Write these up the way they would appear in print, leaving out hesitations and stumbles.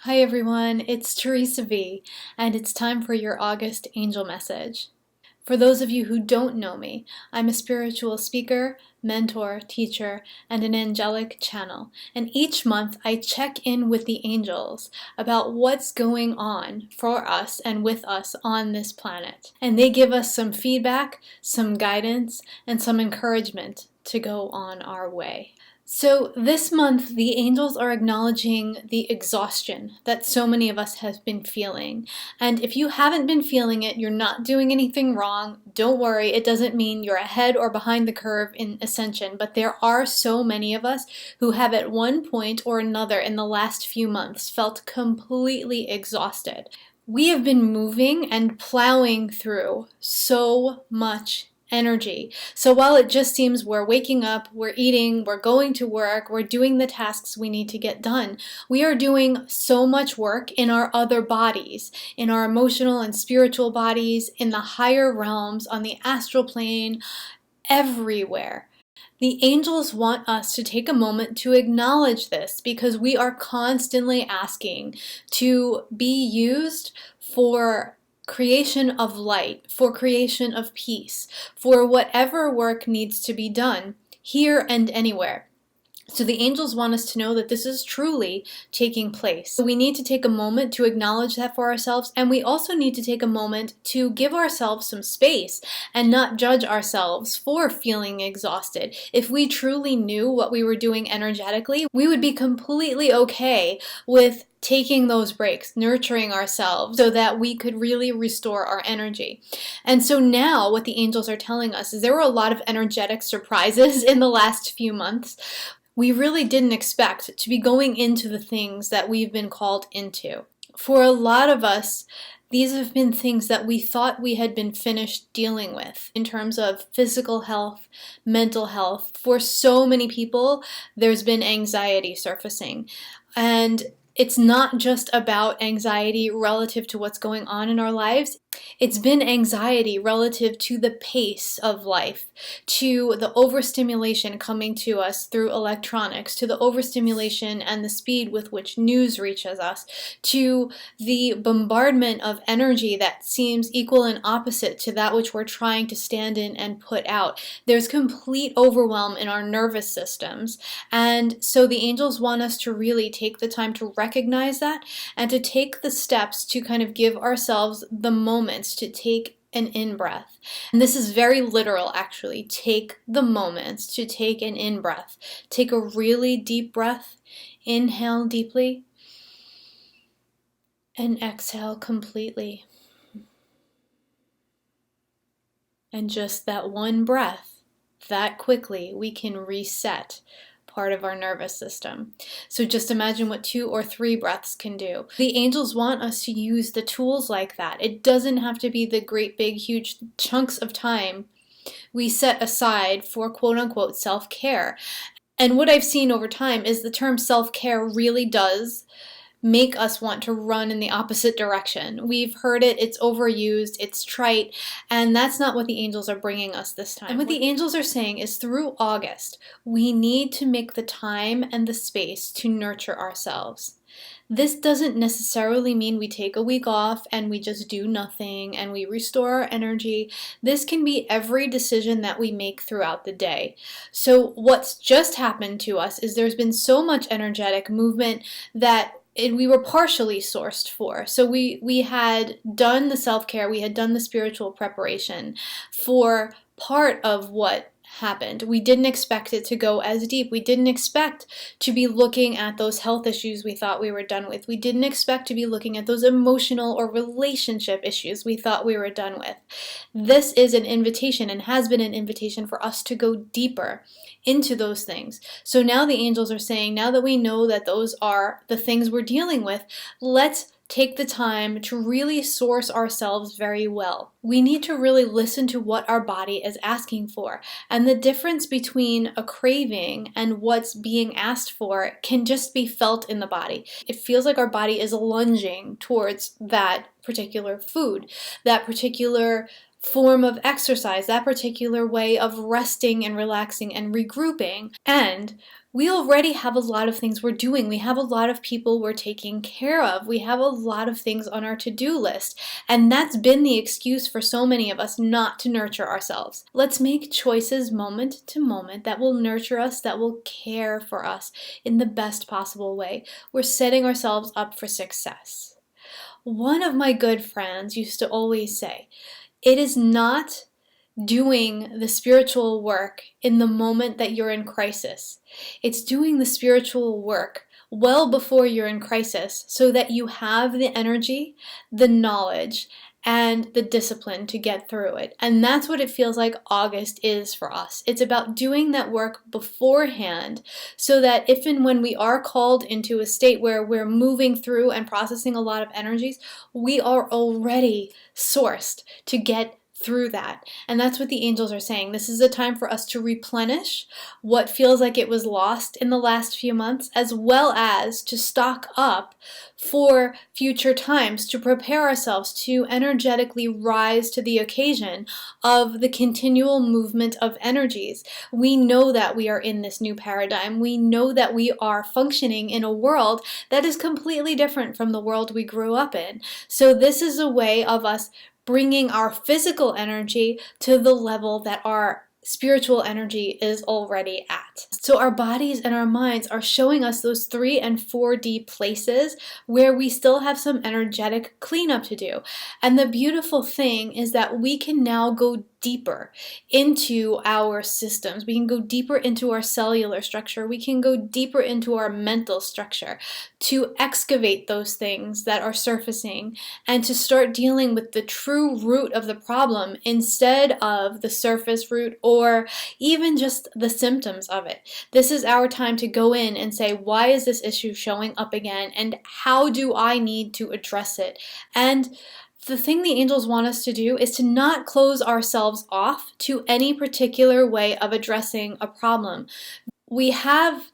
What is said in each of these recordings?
Hi everyone, it's Theresa V, and it's time for your August angel message. For those of you who don't know me, I'm a spiritual speaker, mentor, teacher, and an angelic channel. And each month I check in with the angels about what's going on for us and with us on this planet. And they give us some feedback, some guidance, and some encouragement to go on our way. So this month, the angels are acknowledging the exhaustion that so many of us have been feeling. And if you haven't been feeling it, you're not doing anything wrong. Don't worry, it doesn't mean you're ahead or behind the curve in ascension, but there are so many of us who have at one point or another in the last few months felt completely exhausted. We have been moving and plowing through so much energy. So while it just seems we're waking up, we're eating, we're going to work, we're doing the tasks we need to get done, we are doing so much work in our other bodies, in our emotional and spiritual bodies, in the higher realms, on the astral plane, everywhere. The angels want us to take a moment to acknowledge this because we are constantly asking to be used for creation of light, for creation of peace, for whatever work needs to be done here and anywhere. So the angels want us to know that this is truly taking place. We need to take a moment to acknowledge that for ourselves, and we also need to take a moment to give ourselves some space and not judge ourselves for feeling exhausted. If we truly knew what we were doing energetically, we would be completely okay with taking those breaks, nurturing ourselves so that we could really restore our energy. And so now what the angels are telling us is there were a lot of energetic surprises in the last few months. We really didn't expect to be going into the things that we've been called into. For a lot of us, these have been things that we thought we had been finished dealing with in terms of physical health, mental health. For so many people, there's been anxiety surfacing. And it's not just about anxiety relative to what's going on in our lives. It's been anxiety relative to the pace of life, to the overstimulation coming to us through electronics, to the overstimulation and the speed with which news reaches us, to the bombardment of energy that seems equal and opposite to that which we're trying to stand in and put out. There's complete overwhelm in our nervous systems. And so the angels want us to really take the time to recognize that and to take the steps to kind of give ourselves the moments to take an in-breath. And this is very literal, actually. Take the moments to take an in-breath. Take a really deep breath. Inhale deeply. And exhale completely. And just that one breath, that quickly, we can reset part of our nervous system. So just imagine what 2 or 3 breaths can do. The angels want us to use the tools like that. It doesn't have to be the great big huge chunks of time we set aside for quote-unquote self-care. And what I've seen over time is the term self-care really does make us want to run in the opposite direction. We've heard it, it's overused, it's trite, and that's not what the angels are bringing us this time. And what the angels are saying is through August, we need to make the time and the space to nurture ourselves. This doesn't necessarily mean we take a week off and we just do nothing and we restore our energy. This can be every decision that we make throughout the day. So what's just happened to us is there's been so much energetic movement that we were partially sourced for. So we had done the self-care, we had done the spiritual preparation for part of what happened. We didn't expect it to go as deep. We didn't expect to be looking at those health issues we thought we were done with. We didn't expect to be looking at those emotional or relationship issues we thought we were done with. This is an invitation and has been an invitation for us to go deeper into those things. So now the angels are saying, now that we know that those are the things we're dealing with, let's take the time to really source ourselves very well. We need to really listen to what our body is asking for. And the difference between a craving and what's being asked for can just be felt in the body. It feels like our body is lunging towards that particular food, that particular form of exercise, that particular way of resting and relaxing and regrouping. And we already have a lot of things we're doing. We have a lot of people we're taking care of. We have a lot of things on our to-do list. And that's been the excuse for so many of us not to nurture ourselves. Let's make choices moment to moment that will nurture us, that will care for us in the best possible way. We're setting ourselves up for success. One of my good friends used to always say, it is not doing the spiritual work in the moment that you're in crisis. It's doing the spiritual work well before you're in crisis so that you have the energy, the knowledge, and the discipline to get through it. And that's what it feels like August is for us. It's about doing that work beforehand so that if and when we are called into a state where we're moving through and processing a lot of energies, we are already sourced to get through that. And that's what the angels are saying. This is a time for us to replenish what feels like it was lost in the last few months, as well as to stock up for future times, to prepare ourselves to energetically rise to the occasion of the continual movement of energies. We know that we are in this new paradigm. We know that we are functioning in a world that is completely different from the world we grew up in. So this is a way of us bringing our physical energy to the level that our spiritual energy is already at. So our bodies and our minds are showing us those 3 and 4D places where we still have some energetic cleanup to do. And the beautiful thing is that we can now go deeper into our systems. We can go deeper into our cellular structure. We can go deeper into our mental structure to excavate those things that are surfacing and to start dealing with the true root of the problem instead of the surface root or even just the symptoms of it. This is our time to go in and say, why is this issue showing up again, and how do I need to address it? And the thing the angels want us to do is to not close ourselves off to any particular way of addressing a problem. We have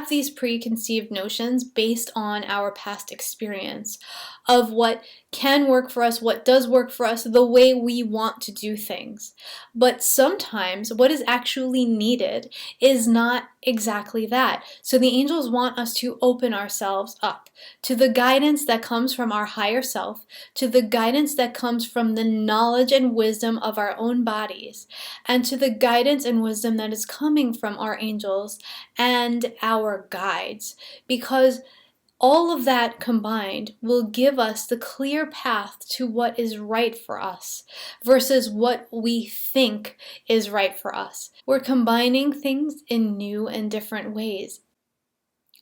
these preconceived notions based on our past experience of what can work for us, what does work for us, the way we want to do things. But sometimes what is actually needed is not exactly that. So the angels want us to open ourselves up to the guidance that comes from our higher self, to the guidance that comes from the knowledge and wisdom of our own bodies, and to the guidance and wisdom that is coming from our angels and our guides. Because all of that combined will give us the clear path to what is right for us versus what we think is right for us. We're combining things in new and different ways.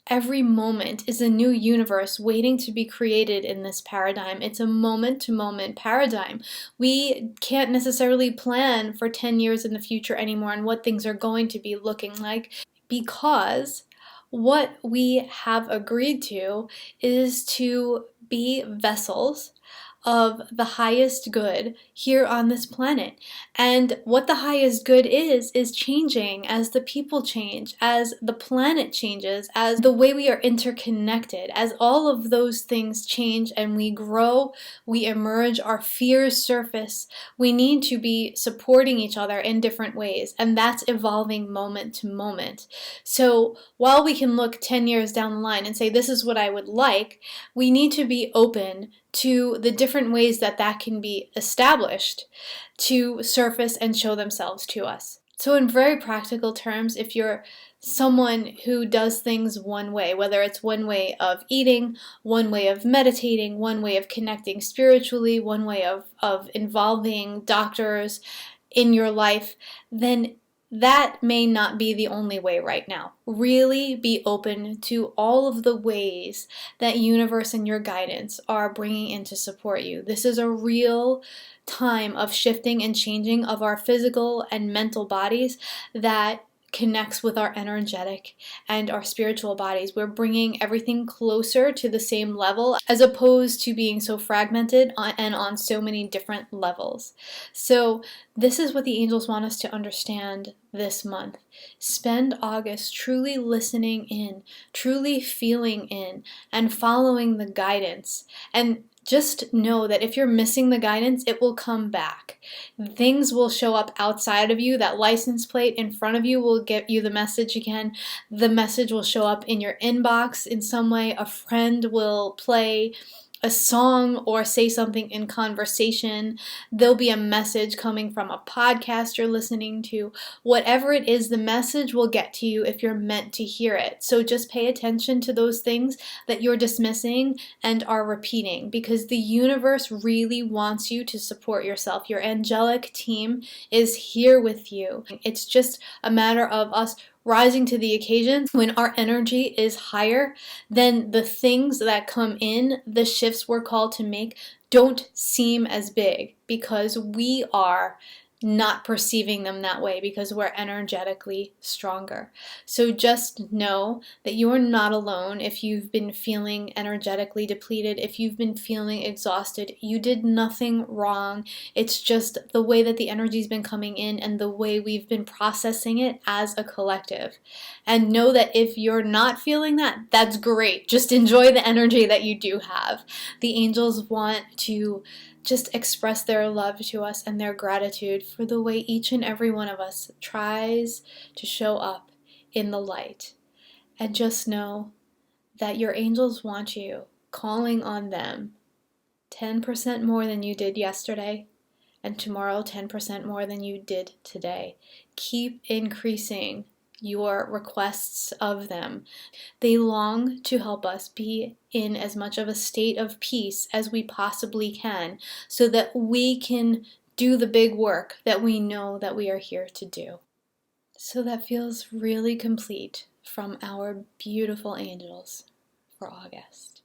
Every moment is a new universe waiting to be created in this paradigm. It's a moment-to-moment paradigm. We can't necessarily plan for 10 years in the future anymore and what things are going to be looking like, because what we have agreed to is to be vessels of the highest good here on this planet. And what the highest good is changing as the people change, as the planet changes, as the way we are interconnected, as all of those things change and we grow, we emerge, our fears surface. We need to be supporting each other in different ways, and that's evolving moment to moment. So while we can look 10 years down the line and say, this is what I would like, we need to be open to the different ways that that can be established to surface and show themselves to us. So in very practical terms, if you're someone who does things one way, whether it's one way of eating, one way of meditating, one way of connecting spiritually, one way of involving doctors in your life, then that may not be the only way right now. Really be open to all of the ways that universe and your guidance are bringing in to support you. This is a real time of shifting and changing of our physical and mental bodies that connects with our energetic and our spiritual bodies. We're bringing everything closer to the same level as opposed to being so fragmented and on so many different levels. So this is what the angels want us to understand this month. Spend August truly listening in, truly feeling in, and following the guidance. And just know that if you're missing the guidance, it will come back. Things will show up outside of you. That license plate in front of you will get you the message again. The message will show up in your inbox in some way. A friend will play a song or say something in conversation. There'll be a message coming from a podcast you're listening to. Whatever it is, the message will get to you if you're meant to hear it. So just pay attention to those things that you're dismissing and are repeating, because the universe really wants you to support yourself. Your angelic team is here with you. It's just a matter of us rising to the occasion. When our energy is higher, then the things that come in, the shifts we're called to make, don't seem as big, because we are not perceiving them that way, because we're energetically stronger. So just know that you are not alone. If you've been feeling energetically depleted, if you've been feeling exhausted, you did nothing wrong. It's just the way that the energy's been coming in and the way we've been processing it as a collective. And know that if you're not feeling that, that's great. Just enjoy the energy that you do have. The angels want to just express their love to us and their gratitude for the way each and every one of us tries to show up in the light. And just know that your angels want you, calling on them 10% more than you did yesterday, and tomorrow 10% more than you did today. Keep increasing your requests of them. They long to help us be in as much of a state of peace as we possibly can, so that we can do the big work that we know that we are here to do. So that feels really complete from our beautiful angels for August.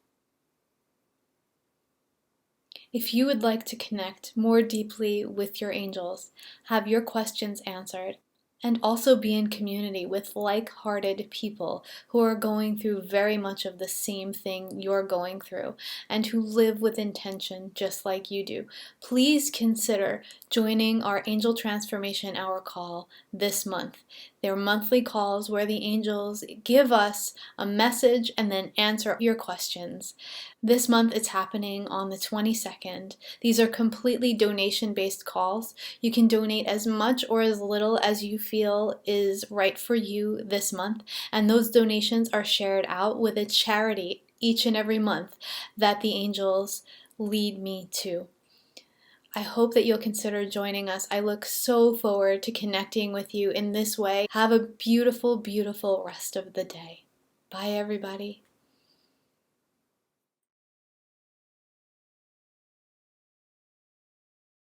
If you would like to connect more deeply with your angels, have your questions answered, and also be in community with like-hearted people who are going through very much of the same thing you're going through, and who live with intention just like you do, please consider joining our Angel Transformation Hour call this month. They're monthly calls where the angels give us a message and then answer your questions. This month it's happening on the 22nd. These are completely donation-based calls. You can donate as much or as little as you feel is right for you this month, and those donations are shared out with a charity each and every month that the angels lead me to. I hope that you'll consider joining us. I look so forward to connecting with you in this way. Have a beautiful, beautiful rest of the day. Bye, everybody.